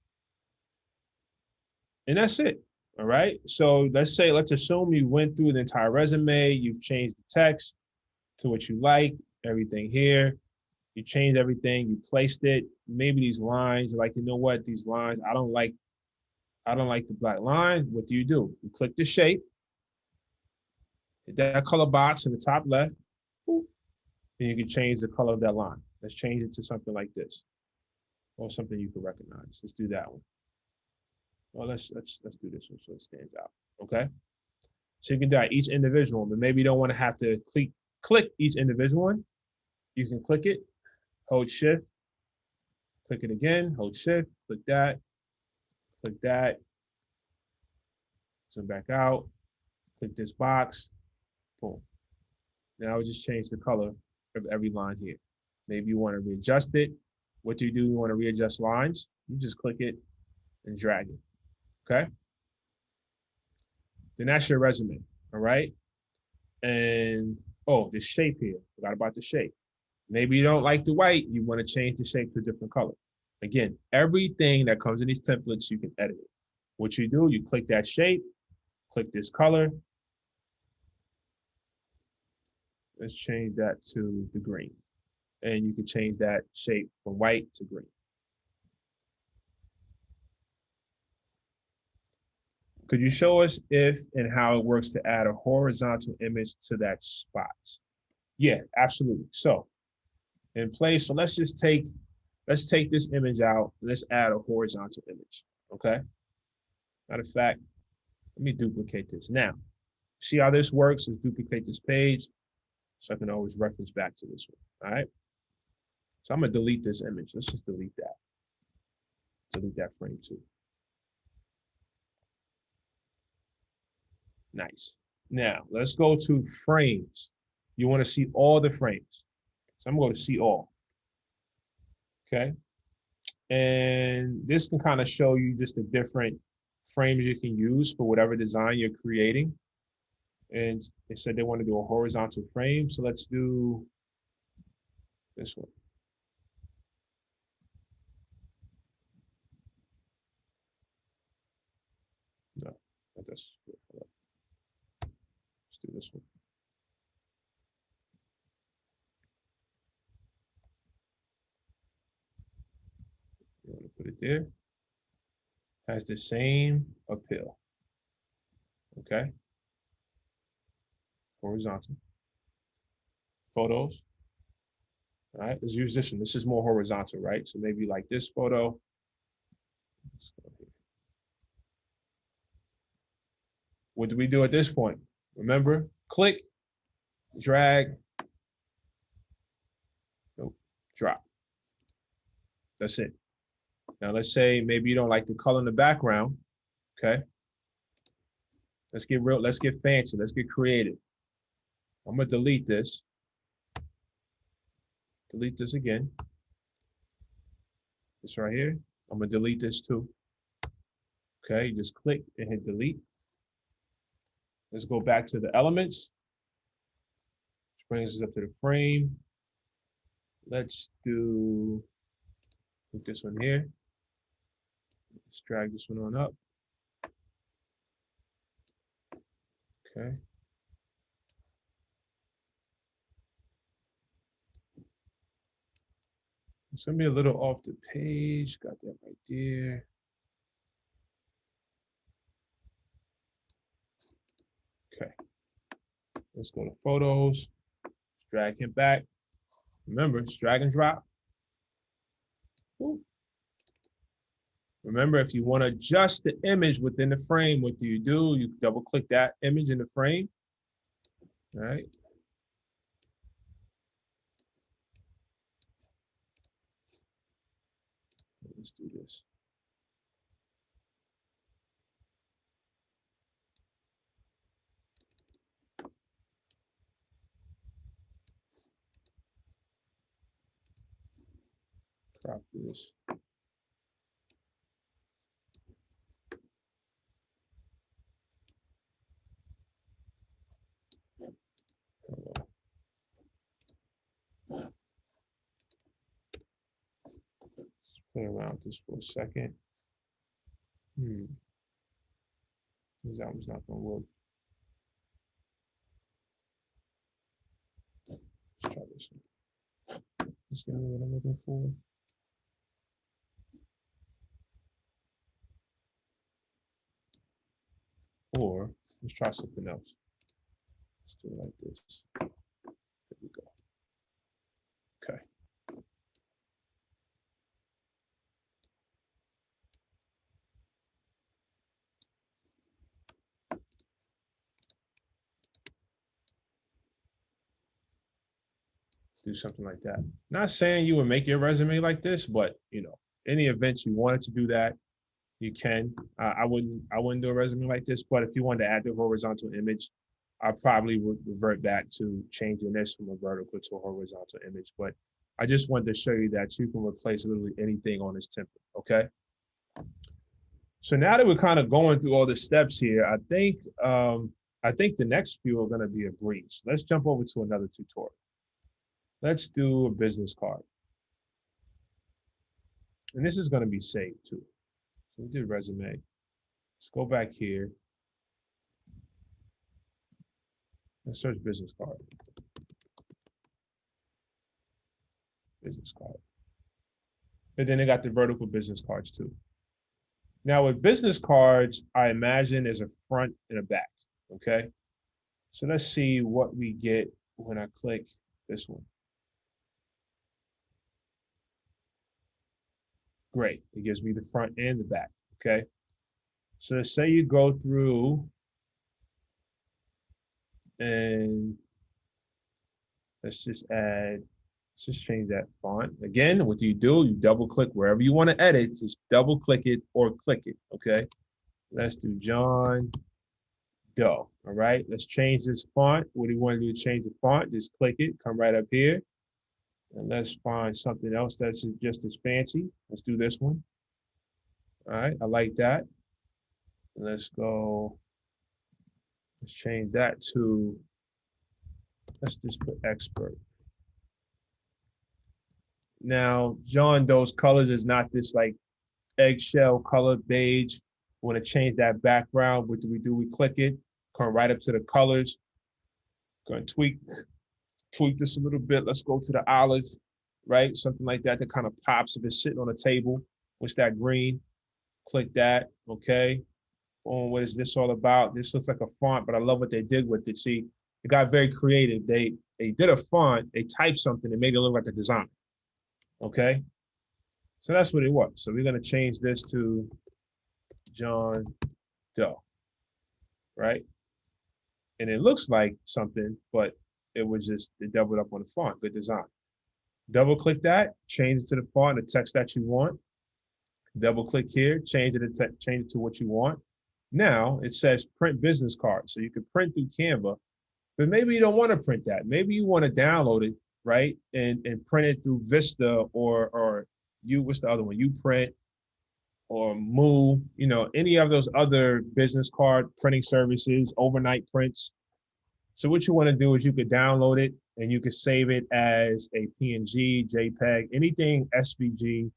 And that's it. All right. So let's assume you went through the entire resume. You've changed the text to what you like, everything here. You changed everything. You placed it. Maybe these lines, like, you know what? These lines, I don't like the black line. What do? You click the shape, hit that color box in the top left, boop, and you can change the color of that line. Let's change it to something like this, or something you can recognize. Let's do that one. Well, let's do this one so it stands out. Okay. So you can do that each individual, but maybe you don't want to have to click each individual one. You can click it, hold shift, click it again, hold shift, click that, zoom back out, click this box, boom. Now we just change the color of every line here. Maybe you want to readjust it. What do? You want to readjust lines? You just click it and drag it. Okay. Then that's your resume. All right. And oh, the shape here. Forgot about the shape. Maybe you don't like the white. You want to change the shape to a different color. Again, everything that comes in these templates, you can edit it. What you do, you click that shape, click this color. Let's change that to the green. And you can change that shape from white to green. Could you show us if and how it works to add a horizontal image to that spot? Yeah, absolutely. So in place, so let's take this image out. Let's add a horizontal image, okay? Matter of fact, let me duplicate this. Now, see how this works? Let's duplicate this page so I can always reference back to this one, all right? So I'm gonna delete this image. Let's just delete that. delete that frame too. Nice. Now let's go to frames. You want to see all the frames. So I'm going to see all. Okay. And this can kind of show you just the different frames you can use for whatever design you're creating. And they said they want to do a horizontal frame. So let's do this one. No, not this. Let's do this one. You want to put it there. Has the same appeal. Okay. Horizontal. Photos. All right, let's use this one. This is more horizontal, right? So maybe like this photo. Let's go here. What do we do at this point? Remember, click, drag, nope, drop. That's it. Now let's say maybe you don't like the color in the background. Okay. Let's get real, let's get fancy, let's get creative. I'm gonna delete this. Delete this again. This right here. I'm gonna delete this too. Okay, you just click and hit delete. Let's go back to the elements. Which brings us up to the frame. Let's do, put this one here. Let's drag this one on up. Okay. It's gonna be a little off the page. Got that right there. Okay. Let's go to photos. Drag him back. Remember, it's drag and drop. Ooh. Remember, if you want to adjust the image within the frame, what do? You double click that image in the frame. All right. Let's do this. Crop this. Let's play around with this for a second. That one's not gonna work. Let's try this one. Let's get what I'm looking for. Or let's try something else. Let's do it like this. There we go. Okay. Do something like that. Not saying you would make your resume like this, but you know, any event you wanted to do that, you can. I wouldn't do a resume like this, but if you wanted to add the horizontal image, I probably would revert back to changing this from a vertical to a horizontal image. But I just wanted to show you that you can replace literally anything on this template. Okay. So now that we're kind of going through all the steps here, I think the next few are going to be a breeze. Let's jump over to another tutorial. Let's do a business card. And this is going to be saved too. So we did resume. Let's go back here. Let's search business card. Business card. And then they got the vertical business cards too. Now with business cards, I imagine there's a front and a back, okay? So let's see what we get when I click this one. Great, it gives me the front and the back, okay? So let's say you go through and let's just add Let's just change that font. Again, what do? You double click wherever you want to edit, just double click it or click it, okay? Let's do John Doe, all right? Let's change this font. What do you want to do to change the font? Just click it, come right up here, and let's find something else that's just as fancy. Let's do this one. All right, I like that. Let's go, let's change that to, let's just put expert. Now, John Doe's colors is not this like eggshell color beige. We want to change that background. What do? We click it, come right up to the colors. Going to tweak this a little bit. Let's go to the olives, right? Something like that that kind of pops if it's sitting on a table. What's that green? Click that, okay. Boom, what is this all about? This looks like a font, but I love what they did with it. See, it got very creative. They did a font, they typed something and made it look like a design, okay? So that's what it was. So we're gonna change this to John Doe, right? And it looks like something, but it was just, it doubled up on the font, good design. Double click that, change it to the font, the text that you want. Double click here, change it to what you want. Now it says print business card. So you can print through Canva, but maybe you don't want to print that. Maybe you want to download it, right? And print it through Vista or what's the other one? Uprint or Move, you know, any of those other business card printing services, overnight prints. So what you want to do is you could download it and you could save it as a PNG, JPEG, anything SVG,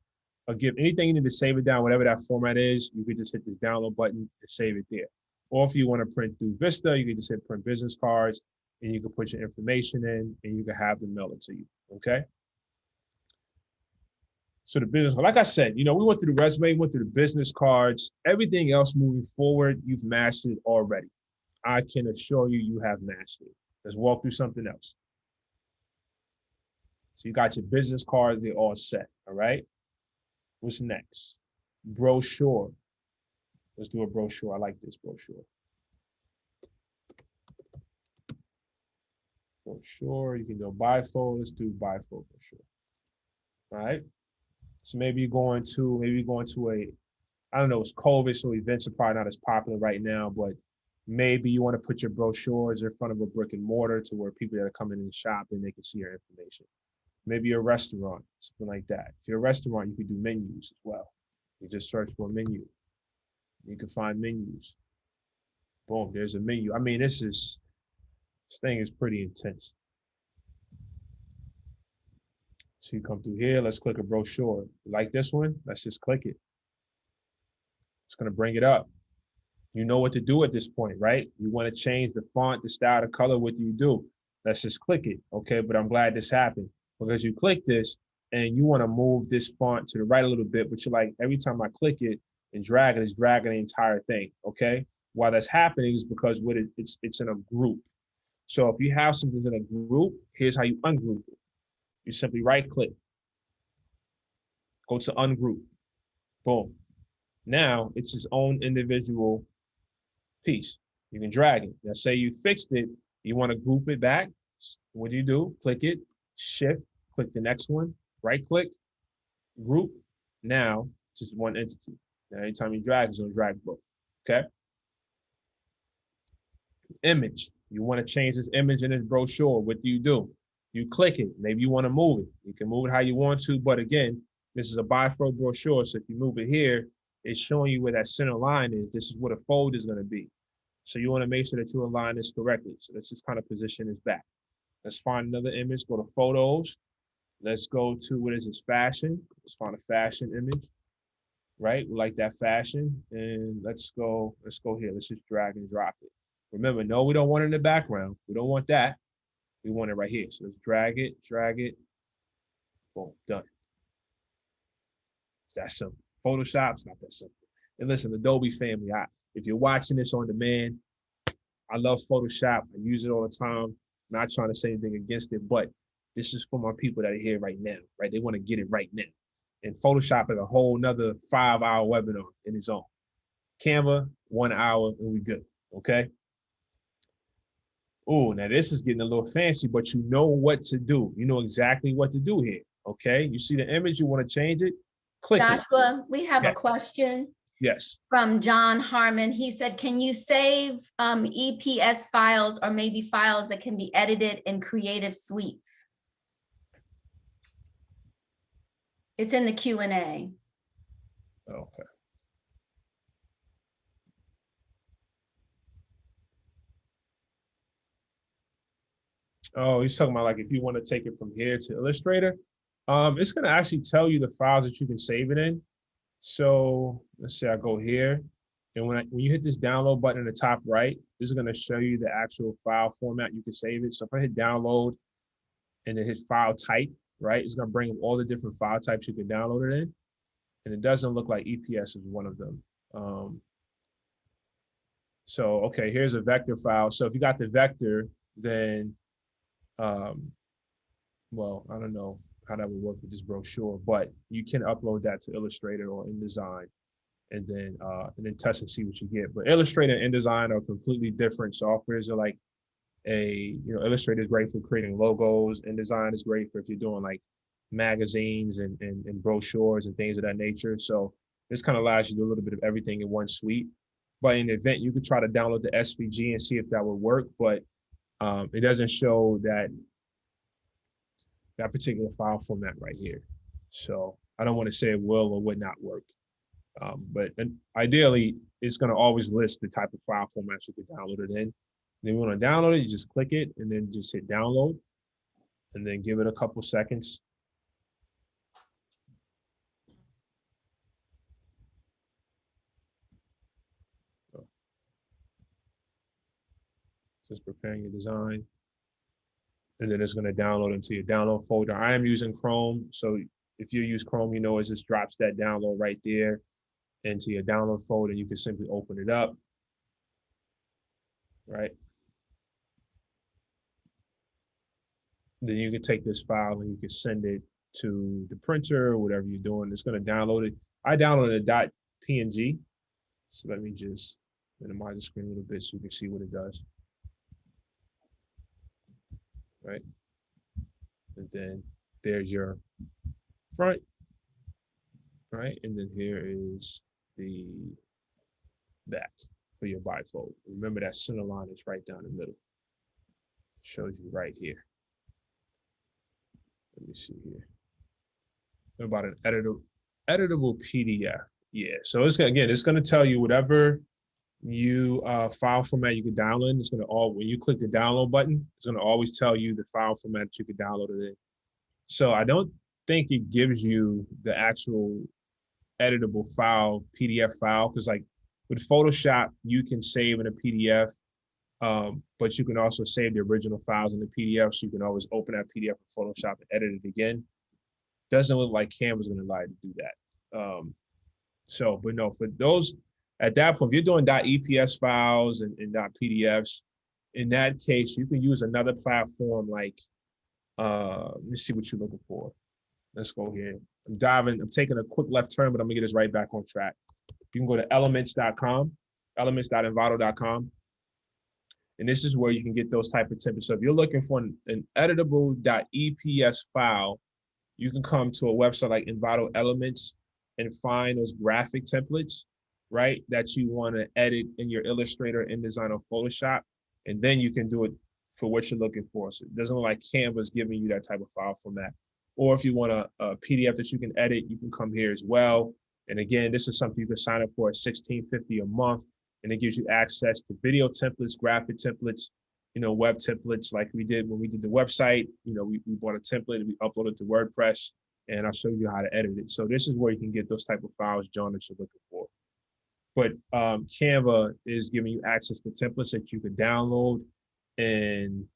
or GIF, anything you need to save it down, whatever that format is, you could just hit this download button and save it there. Or if you want to print through Vista, you can just hit print business cards and you can put your information in and you can have them mail it to you, okay? So the business, like I said, you know, we went through the resume, went through the business cards, everything else moving forward, you've mastered already. I can assure you, you have mastered. Let's walk through something else. So you got your business cards, they're all set, all right? What's next? Brochure. Let's do a brochure. I like this brochure. Brochure, you can go bifold. Let's do bifold brochure. All right. So maybe you're going to a, I don't know, it's COVID, so events are probably not as popular right now, but maybe you want to put your brochures in front of a brick and mortar to where people that are coming in the shop and they can see your information. Maybe you're a restaurant, something like that. If you're a restaurant, you can do menus as well. You just search for a menu. You can find menus. Boom, there's a menu. I mean, this thing is pretty intense. So you come through here, let's click a brochure. You like this one? Let's just click it. It's gonna bring it up. You know what to do at this point, right? You wanna change the font, the style, the color, what do you do? Let's just click it, okay? But I'm glad this happened because you click this and you wanna move this font to the right a little bit, but you're like, every time I click it and drag it, it's dragging the entire thing, okay? Why that's happening is because it's in a group. So if you have something in a group, here's how you ungroup it. You simply right click, go to ungroup, boom. Now it's its own individual piece. You can drag it. Now say you fixed it, you want to group it back. What do? Click it, shift, click the next one, right click, group. Now just one entity. Now anytime you drag, it's gonna drag both, okay? Image, you want to change this image in this brochure, what do? You click it, maybe you want to move it. You can move it how you want to, but again, this is a bifold brochure, so if you move it here, it's showing you where that center line is. This is what a fold is going to be. So you want to make sure that you align this correctly. So let's just kind of position this back. Let's find another image, go to photos. Let's go to, what is this, fashion. Let's find a fashion image, right? We like that fashion. And let's go here. Let's just drag and drop it. Remember, no, we don't want it in the background. We don't want that. We want it right here. So let's drag it. Boom, done. It's that simple. Photoshop's not that simple. And listen, Adobe family, if you're watching this on demand, I love Photoshop. I use it all the time. Not trying to say anything against it, but this is for my people that are here right now, right? They want to get it right now. And Photoshop is a whole nother 5-hour webinar in its own. Canva, 1 hour, and we good, okay? Oh, now this is getting a little fancy, but you know what to do. You know exactly what to do here. Okay. You see the image, you want to change it, click it. Joshua, we have Yeah. a question Yes. from John Harmon. He said, can you save EPS files or maybe files that can be edited in Creative Suites? It's in the Q&A. Okay. Oh, he's talking about like if you want to take it from here to Illustrator, it's going to actually tell you the files that you can save it in. So let's say I go here, and when you hit this download button in the top right, this is going to show you the actual file format you can save it. So if I hit download and then hit file type, right, it's going to bring up all the different file types you can download it in, and it doesn't look like EPS is one of them. So okay, here's a vector file. So if you got the vector, then well, I don't know how that would work with this brochure, but you can upload that to Illustrator or InDesign and then test and see what you get. But Illustrator and InDesign are completely different softwares. They're like Illustrator is great for creating logos. InDesign is great for if you're doing like magazines and brochures and things of that nature. So this kind of allows you to do a little bit of everything in one suite. But in the event, you could try to download the SVG and see if that would work, but it doesn't show that particular file format right here. So I don't want to say it will or would not work. But ideally, it's going to always list the type of file formats you can download it in. And then you want to download it, you just click it and then just hit download and then give it a couple seconds. So, just preparing your design. And then it's going to download into your download folder. I am using Chrome. So if you use Chrome, it just drops that download right there into your download folder. You can simply open it up, right? Then you can take this file and you can send it to the printer or whatever you're doing. It's going to download it. I downloaded a .png. So let me just minimize the screen a little bit so you can see what it does. Right? And then there's your front, right? And then here is the back for your bifold. Remember that center line is right down the middle. Shows you right here. Let me see here. What about an editable PDF? Yeah, so it's going to tell you whatever you file format you can download. It's going to when you click the download button, it's going to always tell you the file format that you can download it in. So I don't think it gives you the actual editable file, PDF file, because like with Photoshop, you can save in a PDF, but you can also save the original files in the PDF. So you can always open that PDF in Photoshop and edit it again. Doesn't look like Canva's going to allow you to do that. But no, for those, at that point, if you're doing .eps files and .pdfs, in that case, you can use another platform like, let me see what you're looking for. Let's go here. I'm taking a quick left turn, but I'm gonna get us right back on track. You can go to elements.com, elements.envato.com. And this is where you can get those type of templates. So if you're looking for an editable .eps file, you can come to a website like Envato Elements and find those graphic templates, right, that you want to edit in your Illustrator, InDesign, or Photoshop, and then you can do it for what you're looking for. So it doesn't look like Canva's giving you that type of file format. Or if you want a PDF that you can edit, you can come here as well. And again, this is something you can sign up for at $16.50 a month, and it gives you access to video templates, graphic templates, web templates like we did when we did the website. We bought a template and we uploaded to WordPress, and I'll show you how to edit it. So this is where you can get those type of files, John, that you're looking for. But Canva is giving you access to templates that you can download in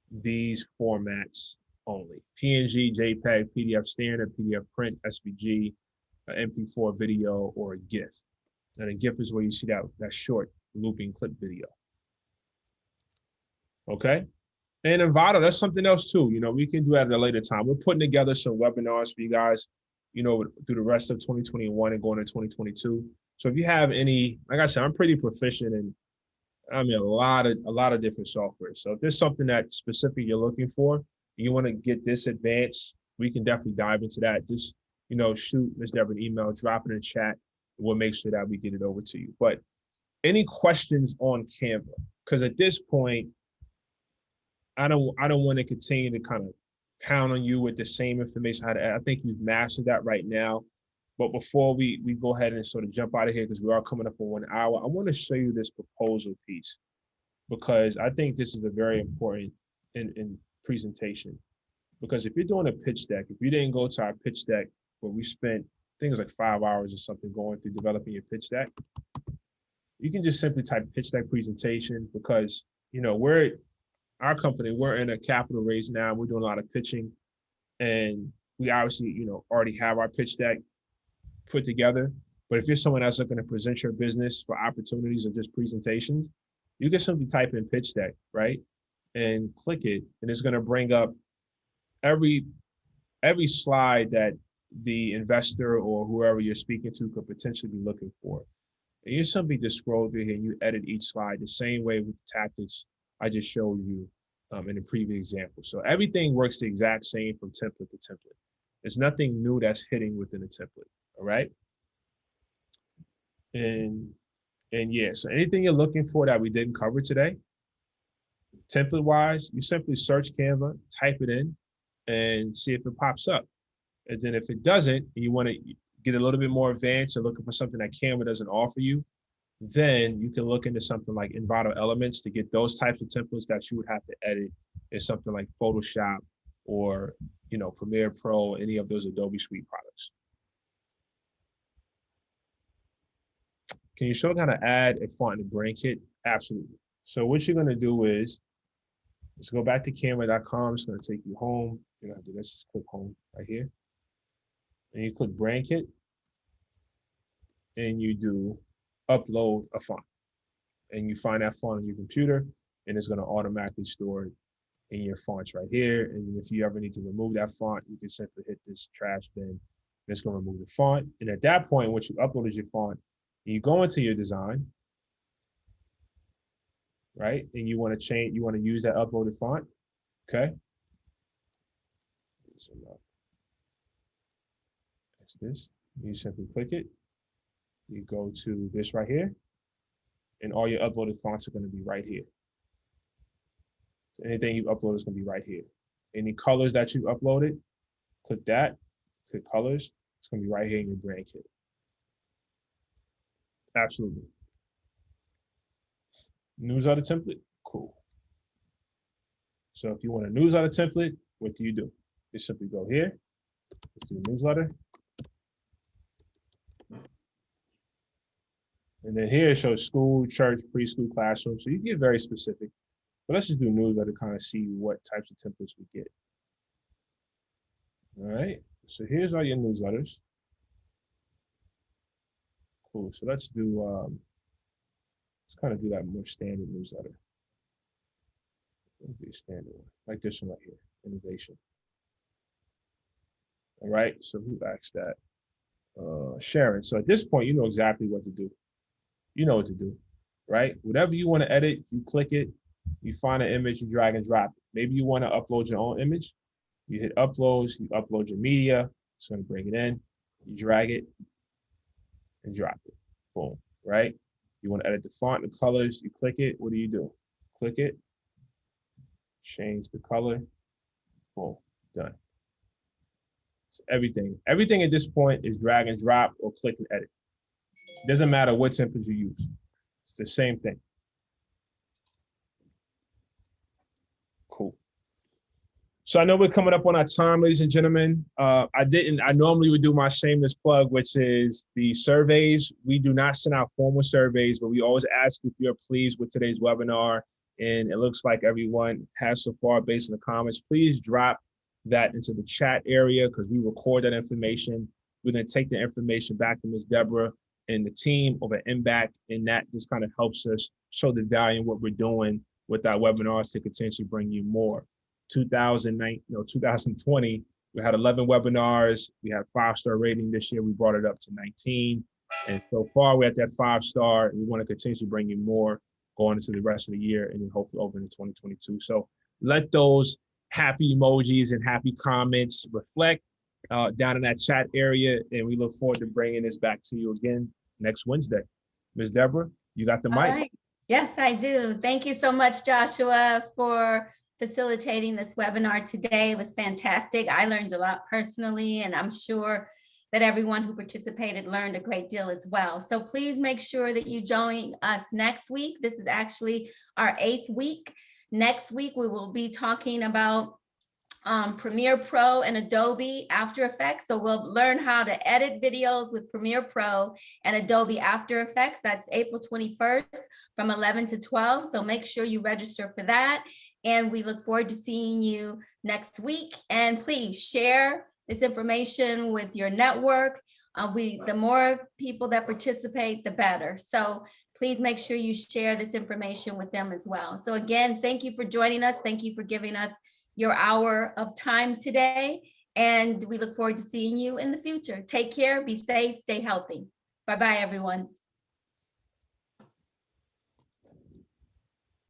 these formats only: PNG, JPEG, PDF standard, PDF print, SVG, MP4 video, or a GIF. And a GIF is where you see that short looping clip video. Okay. And Envato, that's something else too. We can do that at a later time. We're putting together some webinars for you guys, through the rest of 2021 and going into 2022. So if you have any, like I said, I'm pretty proficient in I mean, a lot of different software. So if there's something that specific you're looking for, you want to get this advanced, we can definitely dive into that. Just, shoot Ms. Deborah an email, drop it in chat. We'll make sure that we get it over to you. But any questions on Canva? Because at this point, I don't want to continue to kind of pound on you with the same information. I think you've mastered that right now. But before we go ahead and sort of jump out of here, because we are coming up on 1 hour, I want to show you this proposal piece, because I think this is a very important in presentation. Because if you're doing a pitch deck, if you didn't go to our pitch deck where we spent things like 5 hours or something going through developing your pitch deck, you can just simply type pitch deck presentation, because our company, we're in a capital raise now. We're doing a lot of pitching, and we obviously, already have our pitch deck put together. But if you're someone that's looking to present your business for opportunities or just presentations, you can simply type in pitch deck, right? And click it, and it's going to bring up every slide that the investor or whoever you're speaking to could potentially be looking for. And you simply just scroll through here and you edit each slide the same way with the tactics I just showed you in the previous example. So everything works the exact same from template to template. There's nothing new that's hitting within a template, all right? And yeah, so anything you're looking for that we didn't cover today, template-wise, you simply search Canva, type it in, and see if it pops up. And then if it doesn't, you want to get a little bit more advanced and looking for something that Canva doesn't offer you, then you can look into something like Envato Elements to get those types of templates that you would have to edit in something like Photoshop or Premiere Pro, any of those Adobe Suite products. Can you show how to add a font in the brand kit? Absolutely. So what you're going to do is, let's go back to canva.com. It's going to take you home. You're going to do this, just click home right here. And you click brand kit, and you do upload a font. And you find that font on your computer, and it's going to automatically store it in your fonts right here. And if you ever need to remove that font, you can simply hit this trash bin, and it's going to remove the font. And at that point, once you uploaded your font, you go into your design, right? And you want to use that uploaded font, okay? That's this. You simply click it. You go to this right here, and all your uploaded fonts are going to be right here. So anything you upload is going to be right here. Any colors that you uploaded, click that, click colors. It's going to be right here in your brand kit. Absolutely. Newsletter template, cool. So if you want a newsletter template, what do? You simply go here, let's do a newsletter. And then here it shows school, church, preschool, classroom. So you get very specific. But let's just do newsletter to kind of see what types of templates we get. All right, so here's all your newsletters. Cool, so let's kind of do that more standard newsletter. Be a standard one, like this one right here, innovation. All right, so who asked that? Sharon. So at this point, you know exactly what to do. You know what to do, right? Whatever you want to edit, you click it, you find an image, you drag and drop it. Maybe you want to upload your own image. You hit uploads, you upload your media. It's going to bring it in. You drag it and drop it. Boom, right? You want to edit the font, the colors, you click it. What do? Click it, change the color. Boom, done. So everything at this point is drag and drop or click and edit. Doesn't matter what template you use. It's the same thing. Cool. So I know we're coming up on our time, ladies and gentlemen. I normally would do my shameless plug, which is the surveys. We do not send out formal surveys, but we always ask if you're pleased with today's webinar. And it looks like everyone has so far based on the comments. Please drop that into the chat area because we record that information. We're going to take the information back to Ms. Deborah and the team over at MBAC, and that just kind of helps us show the value in what we're doing with our webinars to potentially bring you more. 2020, we had 11 webinars. We had 5-star rating this year. We brought it up to 19. And so far we're at that 5-star, and we want to continue to bring you more. going into the rest of the year and then hopefully over into 2022. So let those happy emojis and happy comments reflect down in that chat area. And we look forward to bringing this back to you again next Wednesday. Ms. Deborah, you got the All mic. right. Yes, I do. Thank you so much, Joshua, for facilitating this webinar today. It was fantastic. I learned a lot personally, and I'm sure that everyone who participated learned a great deal as well. So please make sure that you join us next week. This is actually our 8th week. Next week, we will be talking about Premiere Pro and Adobe After Effects. So we'll learn how to edit videos with Premiere Pro and Adobe After Effects. That's April 21st from 11 to 12. So make sure you register for that. And we look forward to seeing you next week. And please share this information with your network. The more people that participate, the better. So please make sure you share this information with them as well. So again, thank you for joining us. Thank you for giving us your hour of time today. And we look forward to seeing you in the future. Take care, be safe, stay healthy. Bye-bye, everyone.